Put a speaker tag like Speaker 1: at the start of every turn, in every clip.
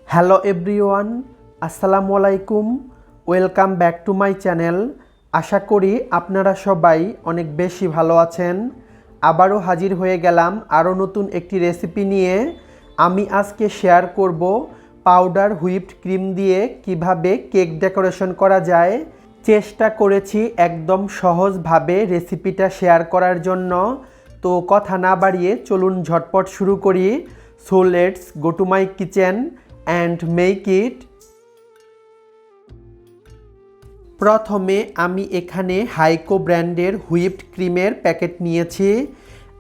Speaker 1: Hello everyone, আসসালামু আলাইকুম। Welcome back to my channel. আশা করি আপনারা সবাই অনেক বেশি ভালো আছেন। আবারও হাজির হয়ে গেলাম আরও নতুন একটি রেসিপি নিয়ে। আমি আজকে শেয়ার করব পাউডার হুইপড ক্রিম দিয়ে কিভাবে কেক ডেকোরেশন করা যায়। চেষ্টা করেছি একদম সহজভাবে রেসিপিটা শেয়ার করার জন্য। তো কথা না বাড়িয়ে চলুন ঝটপট শুরু করি। So let's go to my kitchen and make it. প্রথমে আমি এখানে হাইকো ব্র্যান্ডের হুইপড ক্রিমের প্যাকেট নিয়েছি।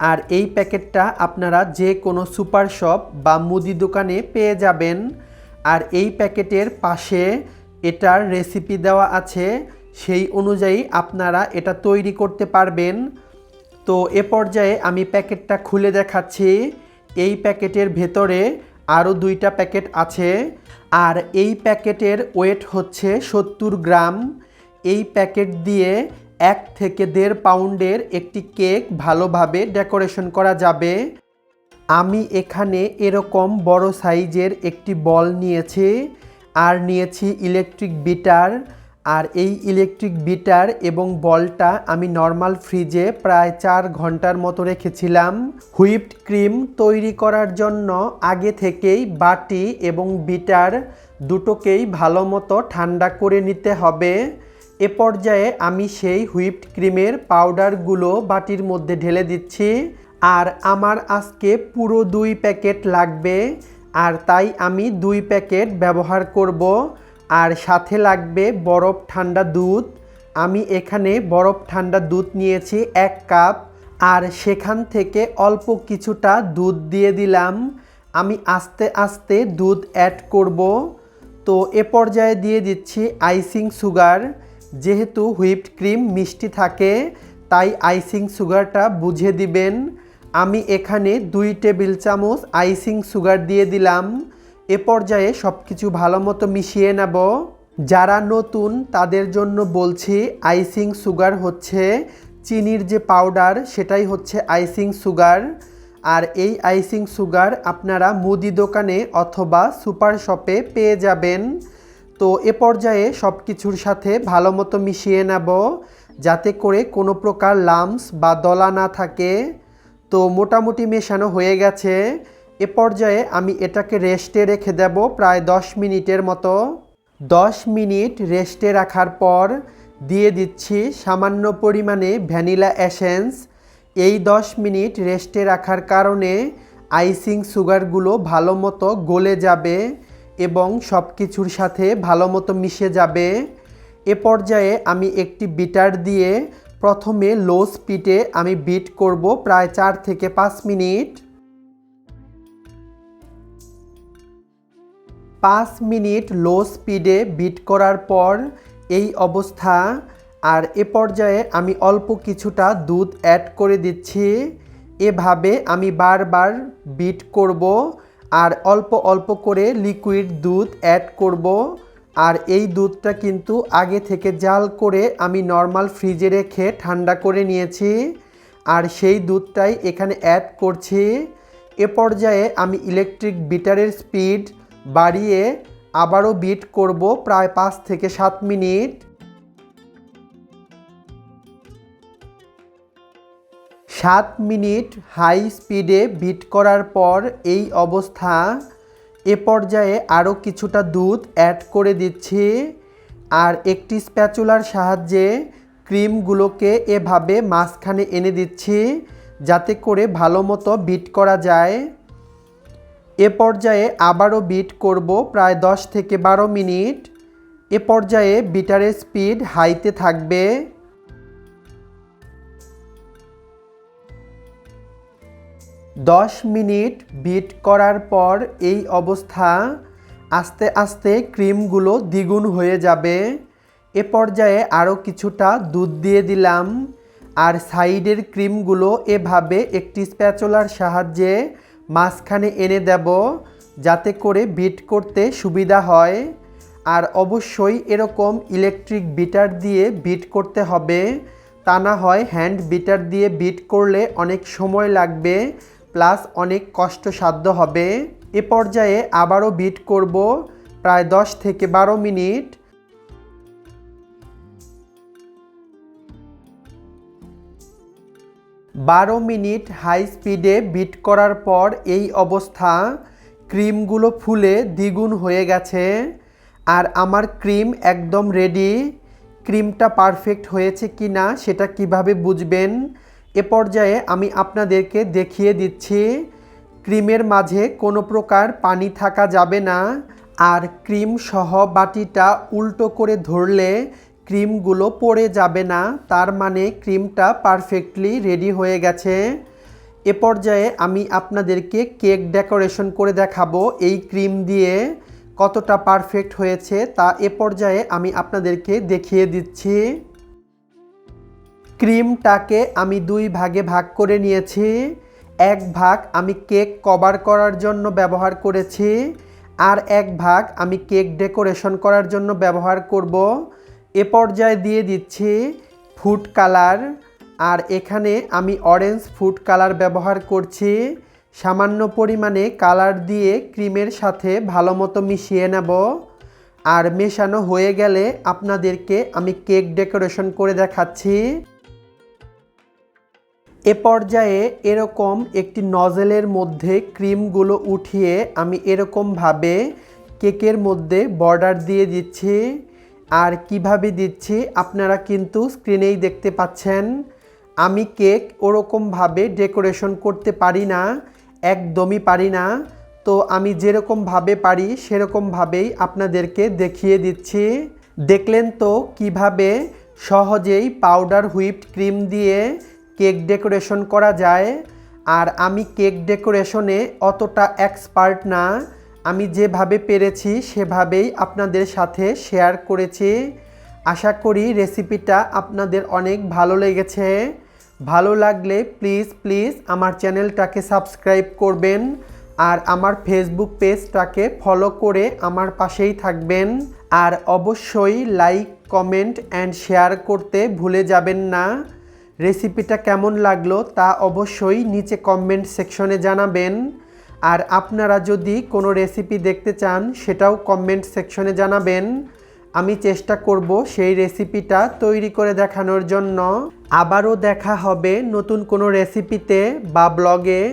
Speaker 1: আর এই প্যাকেটটা আপনারা যে কোনো সুপার শপ বা মুদি দোকানে পেয়ে যাবেন। আর এই প্যাকেটের পাশে এটার রেসিপি দেওয়া আছে, সেই অনুযায়ী আপনারা এটা তৈরি করতে পারবেন। তো এ পর্যায়ে আমি প্যাকেটটা খুলে দেখাচ্ছি। এই প্যাকেটের ভেতরে আরও দুইটা প্যাকেট আছে। আর এই প্যাকেটের ওয়েট হচ্ছে 70 গ্রাম। এই প্যাকেট দিয়ে 1 থেকে 1.5 পাউন্ডের একটি কেক ভালোভাবে ডেকোরেশন করা যাবে। আমি এখানে এরকম বড় সাইজের একটি বল নিয়েছি আর নিয়েছি ইলেকট্রিক বিটার। আর এই ইলেকট্রিক বিটার এবং বলটা আমি নর্মাল ফ্রিজে প্রায় 4 ঘন্টার মতো রেখেছিলাম। হুইপড ক্রিম তৈরি করার জন্য আগে থেকেই বাটি এবং বিটার দুটোকেই ভালো মতো ঠান্ডা করে নিতে হবে। এ পর্যায়ে আমি সেই হুইপড ক্রিমের পাউডারগুলো বাটির মধ্যে ঢেলে দিচ্ছি। আর আমার আজকে পুরো 2 প্যাকেট লাগবে, আর তাই আমি 2 প্যাকেট ব্যবহার করব। আর সাথে লাগবে বরফ ঠান্ডা দুধ। আমি এখানে বরফ ঠান্ডা দুধ নিয়েছি 1 কাপ। আর সেখান থেকে অল্প কিছুটা দুধ দিয়ে দিলাম। আমি আস্তে আস্তে দুধ অ্যাড করব। তো এ পর্যায়ে দিয়ে দিচ্ছি আইসিং সুগার। যেহেতু হুইপড ক্রিম মিষ্টি থাকে, তাই আইসিং সুগারটা বুঝে দিবেন। আমি এখানে 2 টেবিল চামচ আইসিং সুগার দিয়ে দিলাম। এ পর্যায়ে সব কিছু ভালো মতো মিশিয়ে নেব। যারা নতুন তাদের জন্য বলছি, আইসিং সুগার হচ্ছে চিনির যে পাউডার, সেটাই হচ্ছে আইসিং সুগার। আর এই আইসিং সুগার আপনারা মুদি দোকানে অথবা সুপার শপে পেয়ে যাবেন। তো এ পর্যায়ে সব কিছুর সাথে ভালো মতো মিশিয়ে নেব, যাতে করে কোনো প্রকার লাম্পস বা দলা না থাকে। তো মোটামুটি মেশানো হয়ে গেছে। এ পর্যায়ে আমি এটাকে রেস্টে রেখে দেব প্রায় 10 মিনিটের মতো। 10 মিনিট রেস্টে রাখার পর দিয়ে দিচ্ছি সামান্য পরিমাণে ভ্যানিলা এসেন্স। এই 10 মিনিট রেস্টে রাখার কারণে আইসিং সুগারগুলো ভালো মতো গলে যাবে এবং সব কিছুর সাথে ভালো মতো মিশে যাবে। এ পর্যায়ে আমি একটি বিটার দিয়ে প্রথমে লো স্পিডে আমি বিট করব প্রায় 4 থেকে 5 মিনিট। 5 মিনিট লো স্পিডে বিট করার পর এই অবস্থা। আর এ পর্যায়ে আমি অল্প কিছুটা দুধ অ্যাড করে দিচ্ছি। এভাবে আমি বারবার বিট করব আর অল্প অল্প করে লিকুইড দুধ অ্যাড করব। আর এই দুধটা কিন্তু আগে থেকে জাল করে আমি নর্মাল ফ্রিজে রেখে ঠান্ডা করে নিয়েছি। আর সেই দুধটাই এখানে অ্যাড করছি। এ পর্যায়ে আমি ইলেকট্রিক বিটারের স্পিড বাড়িয়ে আবারও বিট করব প্রায় 5 থেকে 7 মিনিট। 7 মিনিট হাই স্পিডে বিট করার পর এই অবস্থা। এ পর্যায়ে আরও কিছুটা দুধ অ্যাড করে দিচ্ছি। আর একটি স্প্যাচুলার সাহায্যে ক্রিমগুলোকে এভাবে মাঝখানে এনে দিচ্ছি, যাতে করে ভালো মতো বিট করা যায়। এ পর্যায়ে আবারও বিট করব প্রায় 10 থেকে 12 মিনিট। এ পর্যায়ে বিটারের স্পিড হাইতে থাকবে। 10 মিনিট বিট করার পর এই অবস্থা। আস্তে আস্তে ক্রিমগুলো দ্বিগুণ হয়ে যাবে। এ পর্যায়ে আরও কিছুটা দুধ দিয়ে দিলাম। আর সাইডের ক্রিমগুলো এভাবে একটি স্প্যাচুলার সাহায্যে মাঝখানে এনে দেব, যাতে করে বিট করতে সুবিধা হয়। আর অবশ্যই এরকম ইলেকট্রিক বিটার দিয়ে বিট করতে হবে, তা না হয় হ্যান্ড বিটার দিয়ে বিট করলে অনেক সময় লাগবে, প্লাস অনেক কষ্টসাধ্য হবে। এ পর্যায়ে আবারও বিট করব প্রায় 10 থেকে 12 মিনিট। বারো মিনিট হাই স্পিডে বিট করার পর এই অবস্থা, ক্রিমগুলো ফুলে দ্বিগুণ হয়ে গেছে। আর আমার ক্রিম একদম রেডি। ক্রিমটা পারফেক্ট হয়েছে কি না সেটা কিভাবে বুঝবেন, এ পর্যায়ে আমি আপনাদেরকে দেখিয়ে দিচ্ছি। ক্রিমের মাঝে কোনো প্রকার পানি থাকা যাবে না। আর ক্রিম সহ বাটিটা উল্টো করে ধরলে ক্রিমগুলো পড়ে যাবে না, তার মানে ক্রিমটা পারফেক্টলি রেডি হয়ে গেছে। এ পর্যায়ে আমি আপনাদেরকে কেক ডেকোরেশন করে দেখাবো এই ক্রিম দিয়ে কতটা পারফেক্ট হয়েছে তা এ পর্যায়ে আমি আপনাদেরকে দেখিয়ে দিচ্ছি। ক্রিমটাকে আমি 2 ভাগে ভাগ করে নিয়েছি। এক ভাগ আমি কেক কভার করার জন্য ব্যবহার করেছি, আর এক ভাগ আমি কেক ডেকোরেশন করার জন্য ব্যবহার করব। এ পর্যায়ে দিয়ে দিচ্ছি ফুড কালার, আর এখানে আমি অরেঞ্জ ফুড কালার ব্যবহার করছি। সামান্য পরিমাণে কালার দিয়ে ক্রিমের সাথে ভালো মতো মিশিয়ে নেব। আর মেশানো হয়ে গেলে আপনাদেরকে আমি কেক ডেকোরেশন করে দেখাচ্ছি। এ পর্যায়ে এরকম একটি নজেলের মধ্যে ক্রিমগুলো উঠিয়ে আমি এরকমভাবে কেকের মধ্যে বর্ডার দিয়ে দিচ্ছি। আর কিভাবে দিচ্ছি আপনারা কিন্তু স্ক্রিনেই দেখতে পাচ্ছেন। আমি কেক ওরকমভাবে ডেকোরেশন করতে পারি না, একদমই পারি না। তো আমি যেরকমভাবে পারি সেরকমভাবেই আপনাদেরকে দেখিয়ে দিচ্ছি। দেখলেন তো কিভাবে সহজেই পাউডার হুইপড ক্রিম দিয়ে কেক ডেকোরেশন করা যায়। আর আমি কেক ডেকোরেশনে অতটা এক্সপার্ট না, আমি যেভাবে পেরেছি সেভাবেই আপনাদের সাথে শেয়ার করেছি। আশা করি রেসিপিটা আপনাদের অনেক ভালো লেগেছে। ভালো লাগলে প্লিজ আমার চ্যানেলটাকে সাবস্ক্রাইব করবেন, আর আমার ফেসবুক পেজটাকে ফলো করে আমার পাশেই থাকবেন। আর অবশ্যই লাইক, কমেন্ট অ্যান্ড শেয়ার করতে ভুলে যাবেন না। রেসিপিটা কেমন লাগলো তা অবশ্যই নিচে কমেন্ট সেকশনে জানাবেন। আর আপনারা যদি কোনো রেসিপি দেখতে চান সেটাও কমেন্ট সেকশনে জানাবেন। আমি চেষ্টা করব সেই রেসিপিটা তৈরি করে দেখানোর জন্য। আবারও দেখা হবে নতুন কোনো রেসিপিতে বা ব্লগে।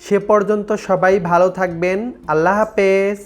Speaker 1: সে পর্যন্ত সবাই ভালো থাকবেন। আল্লাহ হাফেজ।